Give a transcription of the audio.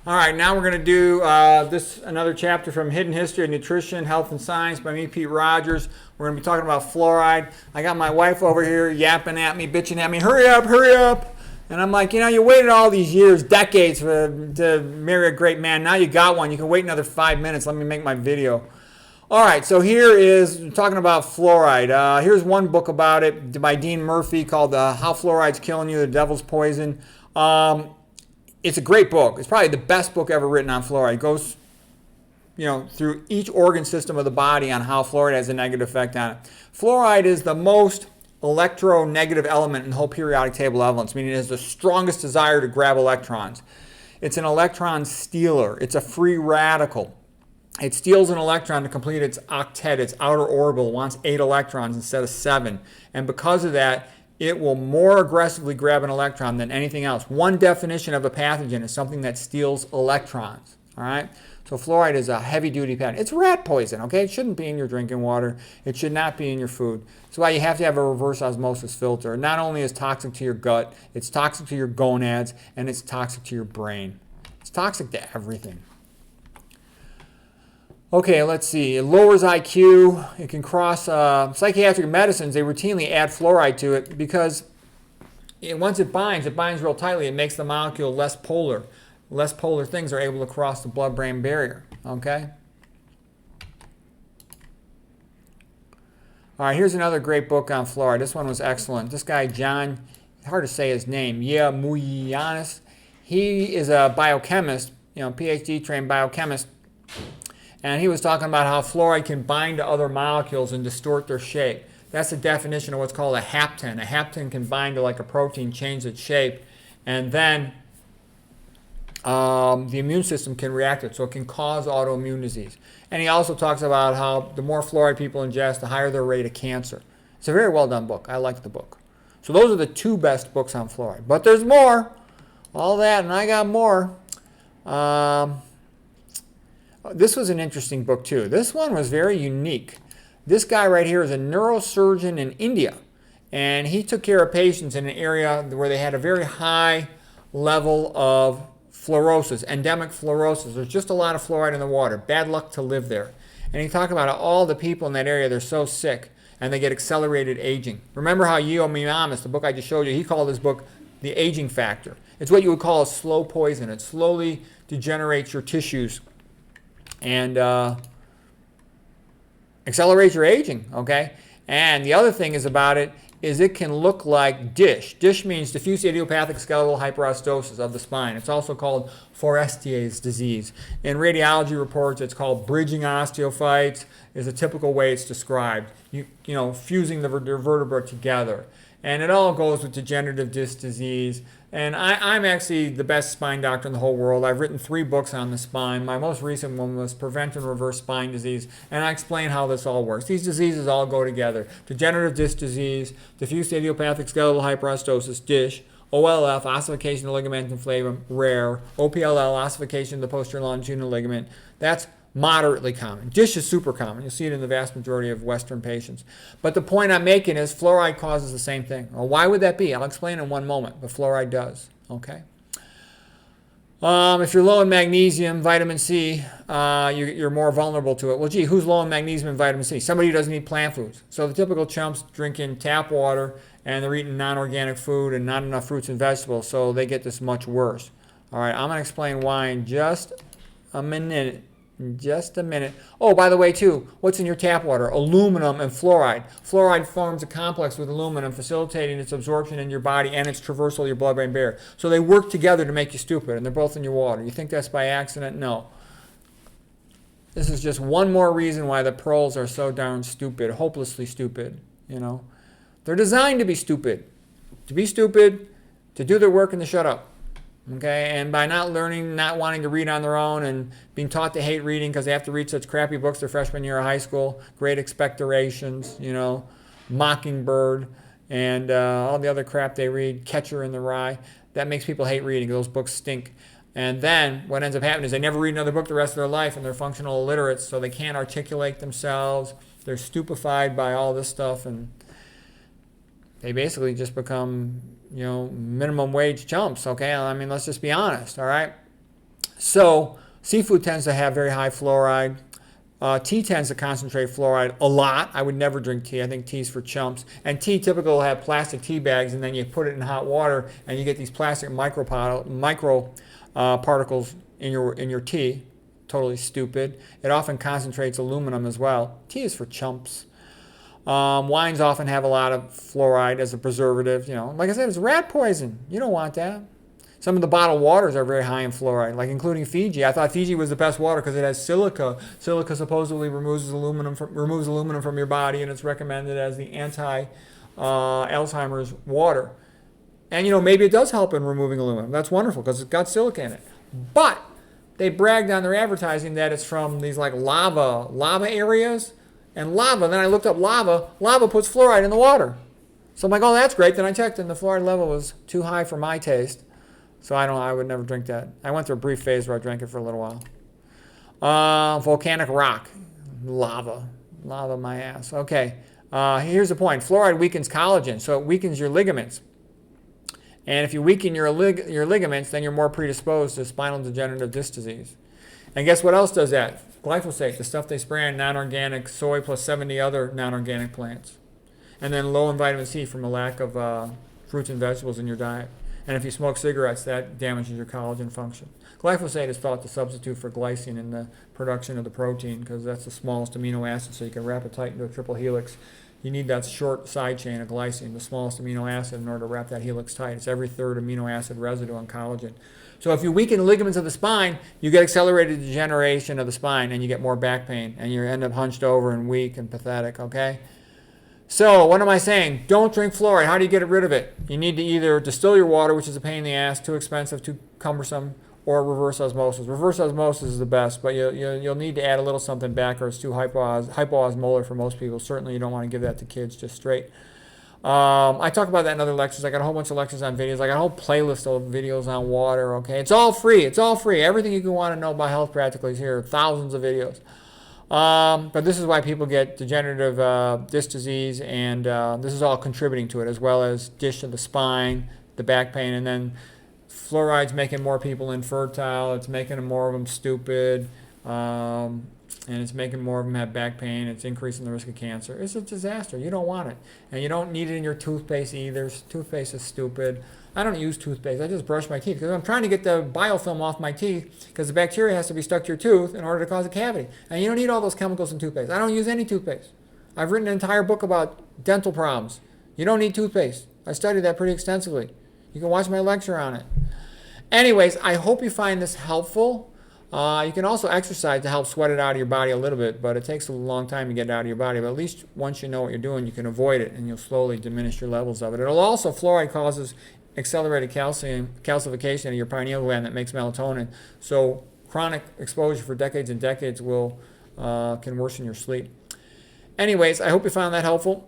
All right, now we're going to do another chapter from Hidden History of Nutrition, Health, and Science by me, Pete Rogers. We're going to be talking about fluoride. I got my wife over here yapping at me, bitching at me, hurry up, hurry up. And I'm like, you waited all these years, decades to marry a great man. Now you got one. You can wait another 5 minutes. Let me make my video. All right, so here is talking about fluoride. Here's one book about it by Dean Murphy called How Fluoride's Killing You, the Devil's Poison. It's a great book. It's probably the best book ever written on fluoride. It goes, through each organ system of the body on how fluoride has a negative effect on it. Fluoride is the most electronegative element in the whole periodic table of elements, meaning it has the strongest desire to grab electrons. It's an electron stealer. It's a free radical. It steals an electron to complete its octet, its outer orbital. It wants 8 electrons instead of 7. And because of that, it will more aggressively grab an electron than anything else. One definition of a pathogen is something that steals electrons. All right? So fluoride is a heavy-duty pathogen. It's rat poison, okay? It shouldn't be in your drinking water. It should not be in your food. That's why you have to have a reverse osmosis filter. It not only is toxic to your gut, it's toxic to your gonads, and it's toxic to your brain. It's toxic to everything. Okay, let's see. It lowers IQ. It can cross psychiatric medicines. They routinely add fluoride to it because once it binds real tightly. It makes the molecule less polar. Less polar things are able to cross the blood-brain barrier. Okay? All right, here's another great book on fluoride. This one was excellent. This guy, John, hard to say his name, Muyanis. He is a biochemist, PhD-trained biochemist. And he was talking about how fluoride can bind to other molecules and distort their shape. That's the definition of what's called a hapten. A hapten can bind to like a protein, change its shape, and then the immune system can react to it, so it can cause autoimmune disease. And he also talks about how the more fluoride people ingest, the higher their rate of cancer. It's a very well done book. I like the book. So those are the 2 best books on fluoride. But there's more. All that, and I got more. This was an interesting book too. This one was very unique. This guy right here is a neurosurgeon in India, and he took care of patients in an area where they had a very high level of fluorosis, endemic fluorosis. There's just a lot of fluoride in the water. Bad luck to live there. And he talked about how all the people in that area, they're so sick and they get accelerated aging. Remember how Yeo Miyamis, the book I just showed you, he called his book The Aging Factor. It's what you would call a slow poison. It slowly degenerates your tissues and accelerate your aging, okay? And the other thing is about it is it can look like DISH. DISH means diffuse idiopathic skeletal hyperostosis of the spine. It's also called Forestier's disease. In radiology reports, it's called bridging osteophytes is a typical way it's described. Fusing the vertebra together. And it all goes with degenerative disc disease. And I'm actually the best spine doctor in the whole world. I've written 3 books on the spine. My most recent one was Prevent and Reverse Spine Disease. And I explain how this all works. These diseases all go together. Degenerative disc disease, diffuse idiopathic skeletal hyperostosis, DISH, OLF, ossification of the ligamentum flavum, rare, OPLL, ossification of the posterior longitudinal ligament. That's moderately common. DISH is super common. You'll see it in the vast majority of Western patients. But the point I'm making is fluoride causes the same thing. Well, why would that be? I'll explain in one moment, but fluoride does. Okay. If you're low in magnesium, vitamin C, you're more vulnerable to it. Well, gee, who's low in magnesium and vitamin C? Somebody who doesn't eat plant foods. So the typical chumps drinking tap water and they're eating non-organic food and not enough fruits and vegetables, so they get this much worse. All right, I'm going to explain why in just a minute. Oh, by the way, too, what's in your tap water? Aluminum and fluoride. Fluoride forms a complex with aluminum, facilitating its absorption in your body and its traversal of your blood-brain barrier. So they work together to make you stupid, and they're both in your water. You think that's by accident? No. This is just one more reason why the pearls are so darn stupid, hopelessly stupid, They're designed to be stupid, to do their work and to shut up. Okay, and by not learning, not wanting to read on their own, and being taught to hate reading because they have to read such crappy books their freshman year of high school, Great Expectorations, Mockingbird, and all the other crap they read, Catcher in the Rye, that makes people hate reading. Those books stink. And then what ends up happening is they never read another book the rest of their life, and they're functional illiterates, so they can't articulate themselves. They're stupefied by all this stuff, and they basically just become, minimum wage chumps, okay? I mean, let's just be honest, all right? So seafood tends to have very high fluoride. Tea tends to concentrate fluoride a lot. I would never drink tea. I think tea's for chumps. And tea typically will have plastic tea bags, and then you put it in hot water, and you get these plastic micro particles in your tea. Totally stupid. It often concentrates aluminum as well. Tea is for chumps. Wines often have a lot of fluoride as a preservative. Like I said, it's rat poison. You don't want that. Some of the bottled waters are very high in fluoride, like including Fiji. I thought Fiji was the best water because it has silica. Silica supposedly removes aluminum from your body, and it's recommended as the anti-Alzheimer's water. And maybe it does help in removing aluminum. That's wonderful because it's got silica in it. But they bragged on their advertising that it's from these like lava areas, and lava. Then I looked up lava. Lava puts fluoride in the water. So I'm like, oh, that's great. Then I checked, and the fluoride level was too high for my taste. So I would never drink that. I went through a brief phase where I drank it for a little while. Volcanic rock, lava my ass. Okay, here's the point. Fluoride weakens collagen, so it weakens your ligaments. And if you weaken your ligaments, then you're more predisposed to spinal degenerative disc disease. And guess what else does that? Glyphosate, the stuff they spray on non-organic soy plus 70 other non-organic plants. And then low in vitamin C from a lack of fruits and vegetables in your diet. And if you smoke cigarettes, that damages your collagen function. Glyphosate is thought to substitute for glycine in the production of the protein because that's the smallest amino acid, so you can wrap it tight into a triple helix. You need that short side chain of glycine, the smallest amino acid, in order to wrap that helix tight. It's every third amino acid residue on collagen. So if you weaken the ligaments of the spine, you get accelerated degeneration of the spine, and you get more back pain, and you end up hunched over and weak and pathetic, okay? So what am I saying? Don't drink fluoride. How do you get rid of it? You need to either distill your water, which is a pain in the ass, too expensive, too cumbersome, or reverse osmosis. Reverse osmosis is the best, but you'll need to add a little something back, or it's too hypoosmolar for most people. Certainly you don't want to give that to kids just straight. I talk about that in other lectures. I got a whole bunch of lectures on videos. I got a whole playlist of videos on water, okay? It's all free. It's all free. Everything you can want to know about health practically is here. Thousands of videos. But this is why people get degenerative disc disease, and this is all contributing to it, as well as dish of the spine, the back pain, and then fluoride's making more people infertile. It's making more of them stupid, and it's making more of them have back pain. It's increasing the risk of cancer. It's a disaster. You don't want it, and you don't need it in your toothpaste either. Toothpaste is stupid. I don't use toothpaste. I just brush my teeth because I'm trying to get the biofilm off my teeth because the bacteria has to be stuck to your tooth in order to cause a cavity. And you don't need all those chemicals in toothpaste. I don't use any toothpaste. I've written an entire book about dental problems. You don't need toothpaste. I studied that pretty extensively. You can watch my lecture on it. Anyways, I hope you find this helpful. You can also exercise to help sweat it out of your body a little bit, but it takes a long time to get it out of your body. But at least once you know what you're doing, you can avoid it, and you'll slowly diminish your levels of it. Fluoride causes accelerated calcification of your pineal gland that makes melatonin. So chronic exposure for decades and decades can worsen your sleep. Anyways, I hope you found that helpful.